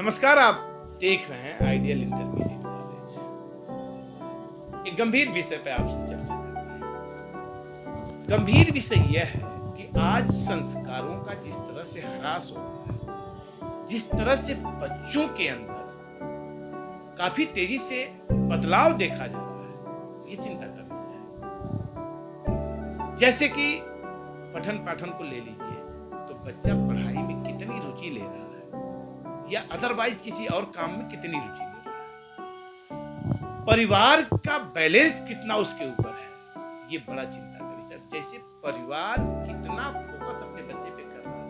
नमस्कार, आप देख रहे हैं आइडियल इंटरमीडिएट कॉलेज। एक गंभीर विषय पे आपसे चर्चा करनी है। गंभीर विषय यह है कि आज संस्कारों का जिस तरह से ह्रास हो रहा है, जिस तरह से बच्चों के अंदर काफी तेजी से बदलाव देखा जा रहा है, ये चिंता का विषय है। जैसे कि पठन पाठन को ले लीजिए, तो बच्चा पढ़ाई में कितनी रुचि ले रहा है या अदरवाइज किसी और काम में कितनी रुचि ले रहा है, परिवार का बैलेंस कितना उसके ऊपर है, ये बड़ा चिंता का विषय है। जैसे परिवार कितना फोकस अपने बच्चे पे कर रहा है,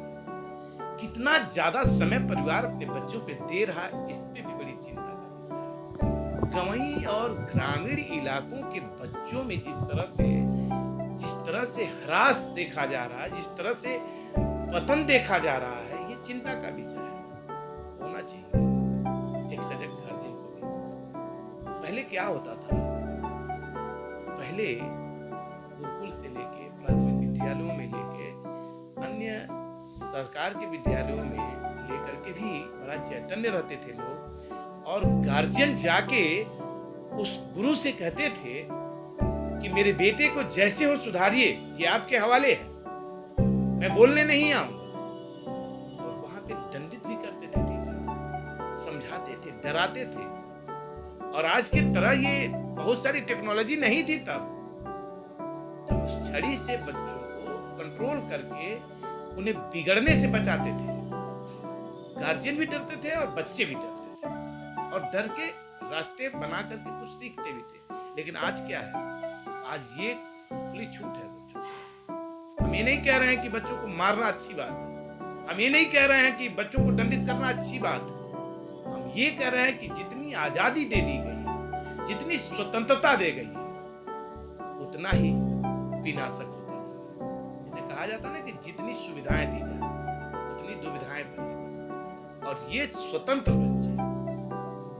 कितना ज्यादा समय परिवार अपने बच्चों पे दे रहा है, इस पे भी बड़ी चिंता का विषय है। गांवी और ग्रामीण इलाकों के बच्चों में जिस तरह से ह्रास देखा जा रहा है, जिस तरह से पतन देखा जा रहा है, ये चिंता का विषय है। होना चाहिए एक सजग गार्जियन को भी। पहले क्या होता था, पहले गुरुकुल से लेके प्राथमिक विद्यालयों में लेके अन्य सरकार के विद्यालयों में लेकर के भी बड़ा चैतन्य रहते थे लोग, और गार्जियन जाके उस गुरु से कहते थे कि मेरे बेटे को जैसे हो सुधारिए, ये आपके हवाले है, मैं बोलने नहीं आऊंगा। और वहां पे दंडित भी करते थे टीचर, समझाते थे, डराते थे। और आज की तरह ये बहुत सारी टेक्नोलॉजी नहीं थी तब, तो उस छड़ी से बच्चों को कंट्रोल करके उन्हें बिगड़ने से बचाते थे। गार्जियन भी डरते थे और बच्चे भी डरते थे, और डर के रास्ते बना करके कुछ सीखते भी थे। लेकिन आज क्या है, आज ये खुली छूट है बच्चों को। हम ये नहीं कह रहे हैं कि बच्चों को मारना अच्छी बात है, हम ये नहीं कह रहे हैं कि बच्चों को दंडित करना अच्छी बात है। हम ये कह रहे हैं कि जितनी आजादी दे दी गई, जितनी स्वतंत्रता दे गई, उतना ही विनाशक होता है। जैसे कहा जाता है ना कि जितनी सुविधाएं दी जाए उतनी दुविधाएं बढ़ेगी। और ये स्वतंत्र बच्चे,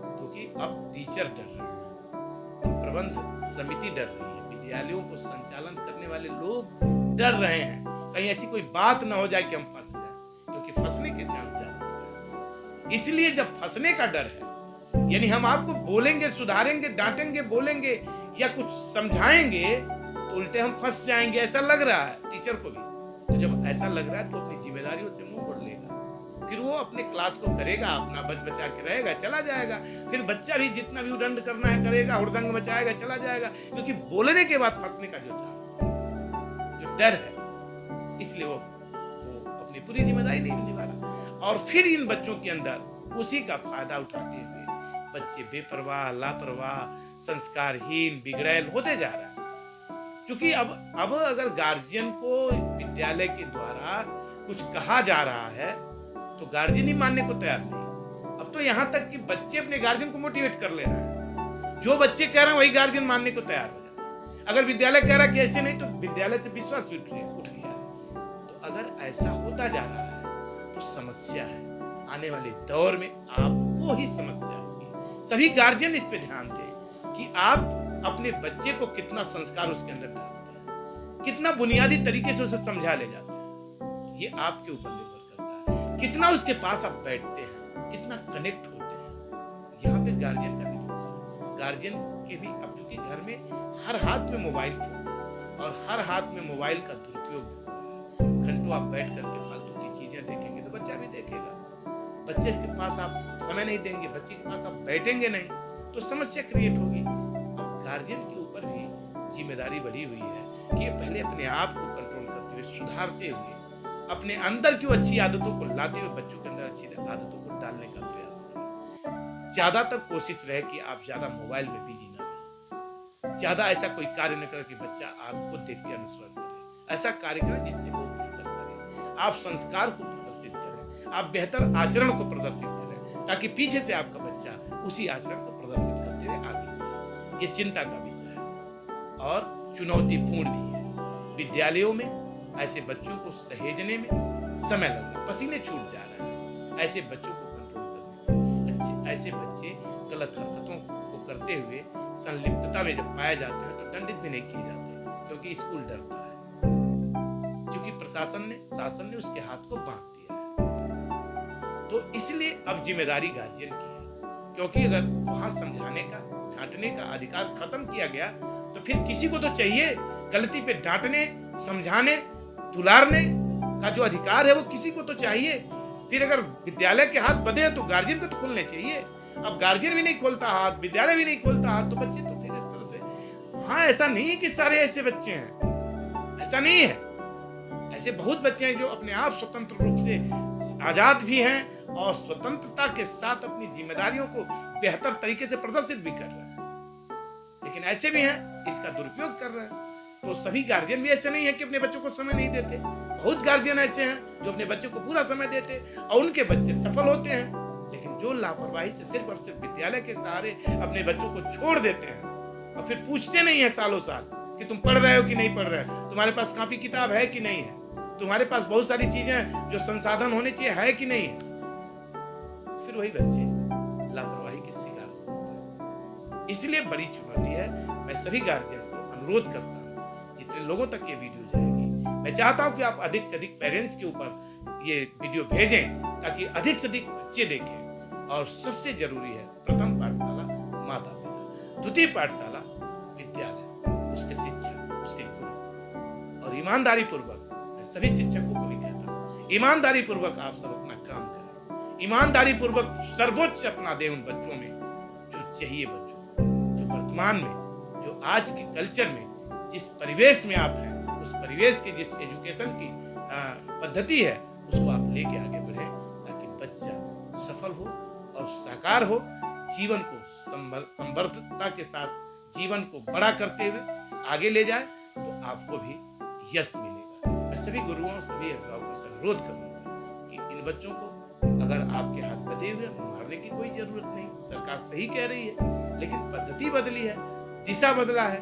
क्योंकि अब टीचर डर रहे हैं, प्रबंध समिति डर रही है, विद्यालयों को संचालन करने वाले लोग डर रहे हैं, कहीं ऐसी कोई बात ना हो जाए कि हम फंस जाए, क्योंकि फंसने के चांस ज्यादा होते हैं। इसलिए जब फंसने का डर है, यानी हम आपको बोलेंगे, सुधारेंगे, डांटेंगे, बोलेंगे या कुछ समझाएंगे, तो उल्टे हम फंस जाएंगे, ऐसा लग रहा है टीचर को भी। तो जब ऐसा लग रहा है तो अपनी जिम्मेदारियों से मुंह मोड़ लेगा, फिर वो अपने क्लास को करेगा, अपना बच बचा के रहेगा, चला जाएगा। फिर बच्चा भी जितना भी उदंड करना है करेगा, हुड़दंग मचाएगा, चला जाएगा, क्योंकि बोलने के बाद फंसने का जो चांस है, जो डर है, इसलिए वो अपनी पूरी जिम्मेदारी नहीं निभा रहा। और फिर इन बच्चों के अंदर उसी का फायदा उठाते हुए बच्चे बेपरवाह, लापरवाह, संस्कारहीन, बिगड़ैल होते जा रहे हैं। क्योंकि अब अगर गार्जियन को विद्यालय के द्वारा कुछ कहा जा रहा है तो गार्जियन ही मानने को तैयार नहीं। अब तो यहाँ तक कि बच्चे अपने गार्जियन को मोटिवेट कर ले रहे हैं, जो बच्चे कह रहे हैं वही गार्जियन मानने को तैयार हो जाता है। अगर विद्यालय कह रहा है कि ऐसे नहीं, तो विद्यालय से विश्वास उठ गया है। तो अगर ऐसा होता जा रहा है तो समस्या है, आने वाले दौर में आपको ही समस्या होगी। सभी गार्जियन इस पे ध्यान दें कि आप अपने बच्चे को कितना संस्कार उसके अंदर डालते हैं, कितना बुनियादी तरीके से उसे समझा ले जाते हैं, ये आपके ऊपर निर्भर करता है। कितना उसके पास आप बैठते हैं, कितना कनेक्ट होते हैं, यहाँ पे गार्जियन का भी दोष है। गार्जियन के भी, अब चूंकि घर में हर हाथ में मोबाइल फोन और हर हाथ में मोबाइल का दुरुपयोग होता है, घंटों आप बैठ करके फालतू की चीजें देखेंगे तो बच्चा भी देखेगा। बच्चे के पास आप समय नहीं देंगे, बच्चे के पास आप बैठेंगे नहीं, तो समस्या क्रिएट होगी। अब गार्जियन के ऊपर भी जिम्मेदारी बढ़ी हुई है कि पहले अपने आप को कंट्रोल करते हुए, सुधारते हुए, अपने अंदर की अच्छी आदतों को लाते हुए बच्चों के अंदर अच्छी आदतों को डालने का प्रयास करें। ज्यादातर कोशिश रहे कि आप ज्यादा मोबाइल में बिजी ना रहें, ज्यादा ऐसा कोई कार्य न करें कि बच्चा आपको देख के अनुसरण करे। ऐसा कार्य करें जिससे वो बेहतर करें, आप संस्कार को प्रदर्शित करें, आप बेहतर आचरण को प्रदर्शित करें, ताकि पीछे से आपका बच्चा उसी आचरण को प्रदर्शित करते हुए आगे बढ़े। ये चिंता का विषय है और चुनौतीपूर्ण भी है। विद्यालयों में ऐसे बच्चों को सहेजने में समय लग रहा है, पसीने छूट जा रहे हैं। ऐसे बच्चों को कंट्रोल करने, ऐसे बच्चे गलत हरकतों को करते हुए संलिप्तता में जब पाए जाते हैं तो दंडित भी नहीं किए जाते, क्योंकि स्कूल डरता है, क्योंकि शासन ने उसके हाथ को बांध दिया है। तो इसलिए अब जिम्मेदारी गार्जियन की है, क्योंकि अगर वहां समझाने का, डांटने का अधिकार खत्म किया गया तो फिर किसी को तो चाहिए गलती पे डांटने, समझाने, दुलारने का जो अधिकार है वो किसी को तो चाहिए। फिर अगर विद्यालय के हाथ बंधे हैं तो गार्जियन को तो खोलने चाहिए। अब गार्जियन भी नहीं खोलता हाथ, विद्यालय भी नहीं खोलता हाथ, तो बच्चे तो फिर इस तरह से। हाँ, ऐसा नहीं है कि सारे ऐसे बच्चे हैं, ऐसा नहीं है। ऐसे बहुत बच्चे हैं जो अपने आप स्वतंत्र रूप से आजाद भी हैं और स्वतंत्रता के साथ अपनी जिम्मेदारियों को बेहतर तरीके से प्रदर्शित भी कर रहे हैं। लेकिन ऐसे भी हैं इसका दुरुपयोग कर रहे हैं। तो सभी गार्जियन भी ऐसे नहीं है कि अपने बच्चों को समय नहीं देते। बहुत गार्जियन ऐसे हैं जो अपने बच्चों को पूरा समय देते और उनके बच्चे सफल होते हैं। लेकिन जो लापरवाही से सिर्फ और सिर्फ विद्यालय के सहारे अपने बच्चों को छोड़ देते हैं और फिर पूछते नहीं है सालों साल कि तुम पढ़ रहे हो कि नहीं पढ़ रहे हो, तुम्हारे पास कॉपी किताब है कि नहीं है, तुम्हारे पास बहुत सारी चीजें जो संसाधन होने चाहिए है कि नहीं है, फिर वही बच्चे लापरवाही के शिकार होते हैं। इसलिए बड़ी चुनौती है। मैं सभी गार्जियन को अनुरोध करता हूँ, जितने लोगों तक ये वीडियो जाएगी, मैं चाहता हूँ कि आप अधिक से अधिक पेरेंट्स के ऊपर ये वीडियो भेजें ताकि अधिक से अधिक बच्चे देखें। और सबसे जरूरी है प्रथम पाठशाला माता पिता, द्वितीय पाठशाला विद्यालय, उसके शिक्षक, उसके गुरु। और ईमानदारी पूर्वक मैं सभी शिक्षकों को भी कहता हूँ, ईमानदारी पूर्वक आप सब अपना काम करें, ईमानदारी पूर्वक सर्वोच्च अपना दें उन बच्चों में जो चाहिए, बच्चों जो वर्तमान में, जो आज के कल्चर में, जिस परिवेश में आप हैं, उस परिवेश की जिस एजुकेशन की पद्धति है उसको आप लेके आगे बढ़े ताकि बच्चा सफल हो और साकार हो, जीवन को संवर्धता के साथ जीवन को बड़ा करते हुए आगे ले जाए तो आपको भी यश मिलेगा। मैं सभी गुरुओं, सभी अभिभावकों से अनुरोध करूंगा कि इन बच्चों को अगर आपके हाथ बंधे हुए मारने की कोई जरूरत नहीं। सरकार सही कह रही है, लेकिन पद्धति बदली है, दिशा बदला है,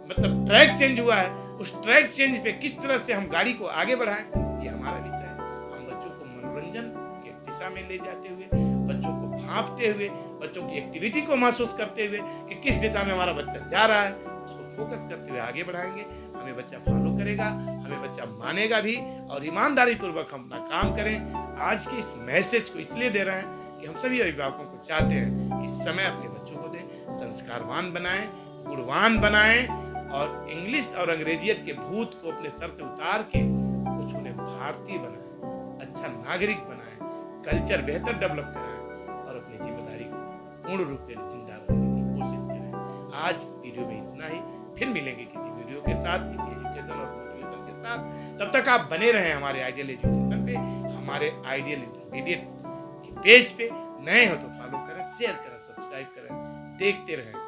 मतलब ट्रैक चेंज हुआ है। उस ट्रैक चेंज पे किस तरह से हम गाड़ी को आगे बढ़ाएं, ये हमारा विषय है। हम बच्चों को मनोरंजन के दिशा में ले जाते हुए, बच्चों को भांपते हुए, बच्चों की एक्टिविटी को महसूस करते हुए कि किस दिशा में हमारा बच्चा जा रहा है, उसको फोकस करते हुए आगे बढ़ाएंगे। हमें बच्चा फॉलो करेगा, हमें बच्चा मानेगा भी और ईमानदारी पूर्वक हम अपना काम करें। आज के इस मैसेज को इसलिए दे रहे हैं कि हम सभी अभिभावकों को चाहते हैं कि समय अपने बच्चों को दें, संस्कारवान बनाएं, गुणवान बनाएं और इंग्लिश और अंग्रेजियत के भूत को अपने सर से उतार के कुछ उन्हें भारतीय बनाएं, अच्छा नागरिक बनाएं, कल्चर बेहतर डेवलप कराएं और अपनी जिम्मेदारी को पूर्ण रूप से जिंदा रखने की कोशिश करें। आज वीडियो में इतना ही, फिर मिलेंगे किसी वीडियो के साथ, किसी एजुकेशन और मोटिवेशन के साथ। तब तक आप बने रहें हमारे आइडियल एजुकेशन पे, हमारे आइडियल इंटरमीडिएट के पेज पे। नए हो तो फॉलो करें, शेयर करें, सब्सक्राइब करें, देखते रहें।